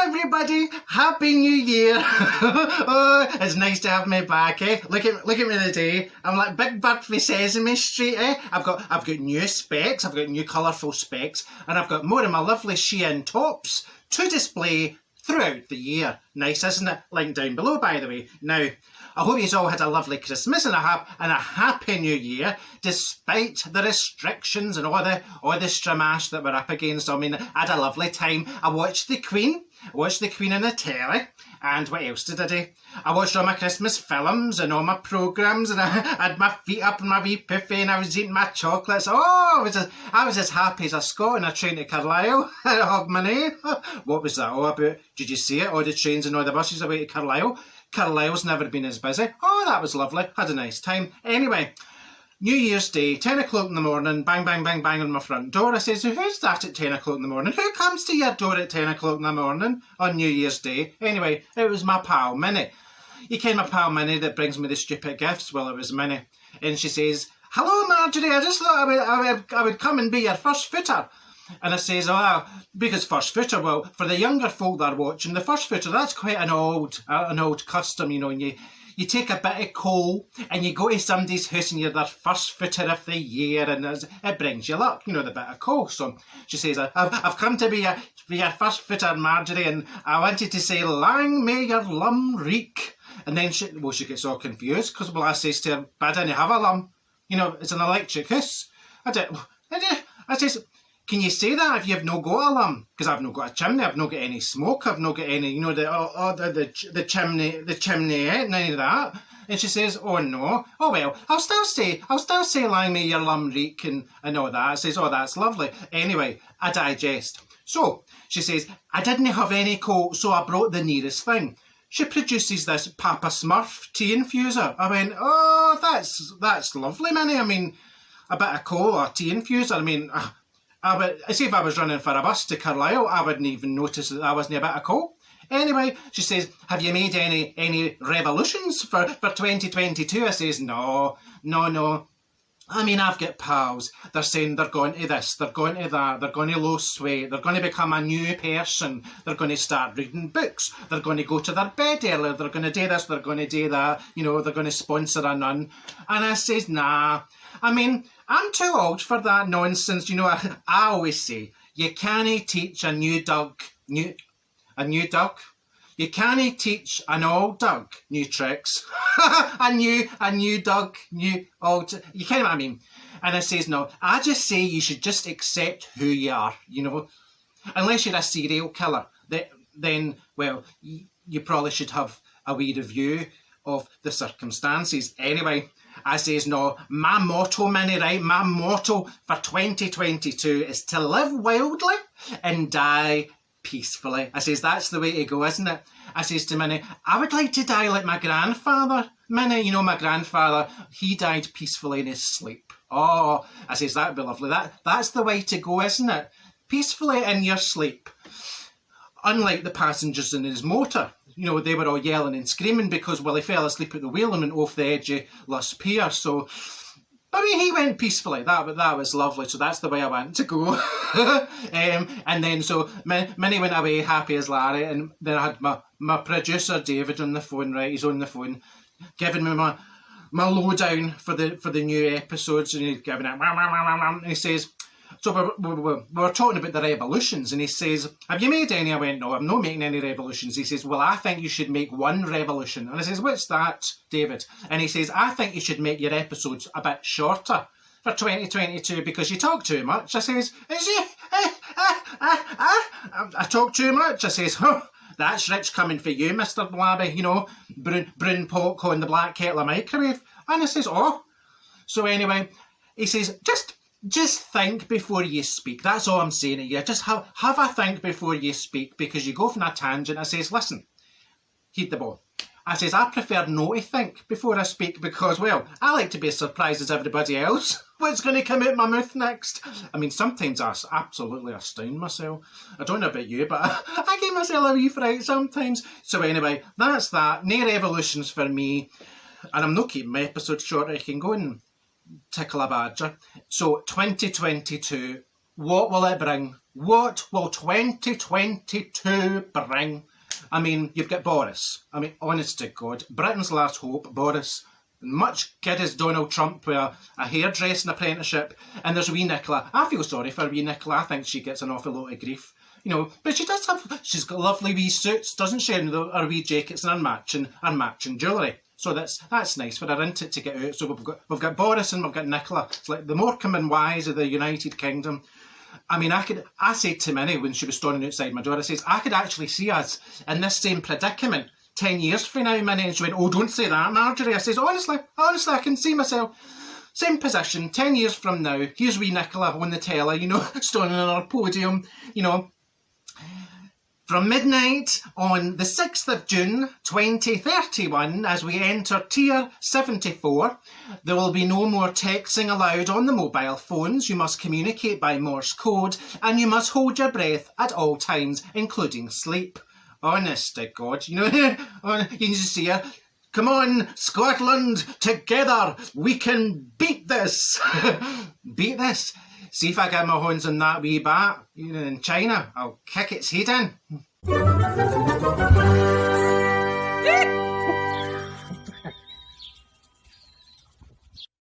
everybody, Happy New Year. Oh, it's nice to have me back, eh? Look at me today. I'm like Big Bird for Sesame Street, eh? I've got new specs, I've got new colourful specs, and I've got more of my lovely Shein tops to display throughout the year. Nice, isn't it? Link down below, by the way. Now, I hope you all had a lovely Christmas and a happy New Year, despite the restrictions and all the stramash that we're up against. I mean, I had a lovely time. I watched the Queen on the telly, and what else did I do? I watched all my Christmas films and all my programmes, and I had my feet up in my wee puffy, and I was eating my chocolates. Oh, I was as happy as a Scot on a train to Carlisle. Hogmanay. What was that all about? Did you see it? All the trains and all the buses away to Carlisle. Carlisle's never been as busy. Oh, that was lovely. Had a nice time. Anyway, New Year's Day, 10 o'clock in the morning, bang, bang, bang, bang on my front door. I says, who's that at 10 o'clock in the morning? Who comes to your door at 10 o'clock in the morning on New Year's Day? Anyway, it was my pal, Minnie. You ken my pal Minnie that brings me the stupid gifts? Well, it was Minnie. And she says, hello, Marjorie, I just thought I would come and be your first footer. And I says, oh, because first footer, well, for the younger folk that are watching, the first footer, that's quite an old custom, you know, and you take a bit of coal and you go to somebody's house and you're their first footer of the year, and it brings you luck, you know, the bit of coal. So she says, I've come to be your first footer, Marjorie, and I wanted to say, lang may your lum reek. And then she gets all confused, because, well, I says to her, but I didn't have a lum. You know, it's an electric house. I says, can you say that if you've no got a lum? Because I've no got a chimney, I've no got any smoke, I've no got any, you know, the chimney, none of that. And she says, oh no, oh well, I'll still say lang may your lum reek and all that. I says, oh, that's lovely. Anyway, I digest. So, she says, I didn't have any coal, so I brought the nearest thing. She produces this Papa Smurf tea infuser. I went, oh, that's lovely, Minnie. I mean, a bit of coal or tea infuser, I mean, I see if I was running for a bus to Carlisle, I wouldn't even notice that I wasn't a bit of coal. Anyway, she says, have you made any revolutions for 2022? I says, no. I mean, I've got pals. They're saying they're going to this, they're going to that, they're going to lose weight, they're going to become a new person, they're going to start reading books, they're going to go to their bed earlier, they're going to do this, they're going to do that, you know, they're going to sponsor a nun. And I says, nah. I mean, I'm too old for that nonsense. You know, I always say, you can't teach a new duck. You can't teach an old duck new tricks. a new duck, new old. You know what I mean? And I says, no, I just say you should just accept who you are, you know. Unless you're a serial killer, then, well, you probably should have a wee review of the circumstances. Anyway, I says, no, my motto, Minnie, right, my motto for 2022 is to live wildly and die peacefully. I says, that's the way to go, isn't it? I says to Minnie, I would like to die like my grandfather. Minnie, you know, my grandfather, he died peacefully in his sleep. Oh, I says, that'd be lovely. That's the way to go, isn't it? Peacefully in your sleep. Unlike the passengers in his motor. You know, they were all yelling and screaming because, well, he fell asleep at the wheel and went off the edge of Luss Pier. So, I mean, he went peacefully. That was lovely. So that's the way I want to go. And then, so, Minnie went away happy as Larry. And then I had my producer, David, on the phone, right? He's on the phone, giving me my lowdown for the new episodes. And he's giving it, and he says, so we were talking about the revolutions, and he says, have you made any? I went, no, I'm not making any revolutions. He says, well, I think you should make one revolution. And I says, what's that, David? And he says, I think you should make your episodes a bit shorter for 2022 because you talk too much. I says, is you? I talk too much? I says, that's rich coming for you, Mr. Blabby, you know, brown pork on the black kettle of microwave. And I says, oh. So anyway, he says, just think before you speak. That's all I'm saying to you. Just have a think before you speak, because you go from a tangent. I says, listen, heed the ball. I says, I prefer not to think before I speak because, well, I like to be as surprised as everybody else. What's going to come out my mouth next? I mean, sometimes I absolutely astound myself. I don't know about you, but I give myself a wee fright sometimes. So anyway, that's that. No revolutions for me. And I'm not keeping my episodes short. I can go and tickle a badger. So 2022, What will it bring? What will 2022 bring? I mean, you've got Boris. I mean, honest to God, Britain's last hope, Boris. Much good as Donald Trump with a hairdressing apprenticeship. And there's wee Nicola. I feel sorry for wee Nicola. I think she gets an awful lot of grief. You know, but she's got lovely wee suits, doesn't she? And her wee jackets and her matching jewellery. So that's nice for her, isn't it, to get out. So we've got Boris and we've got Nicola. It's like the Morecambe and Wise of the United Kingdom. I mean, I said to Minnie when she was standing outside my door, I says, I could actually see us in this same predicament 10 years from now, Minnie. And she went, oh, don't say that, Marjorie. I says, honestly, I can see myself. Same position, 10 years from now. Here's wee Nicola on the telly, you know, standing on our podium, you know. From midnight on the 6th of June 2031, as we enter Tier 74, there will be no more texting allowed on the mobile phones. You must communicate by Morse code and you must hold your breath at all times, including sleep. Honest to God, you know, you can just see her. Come on, Scotland, together, we can beat this. Beat this. See if I get my hands on that wee bat in China, I'll kick its head in.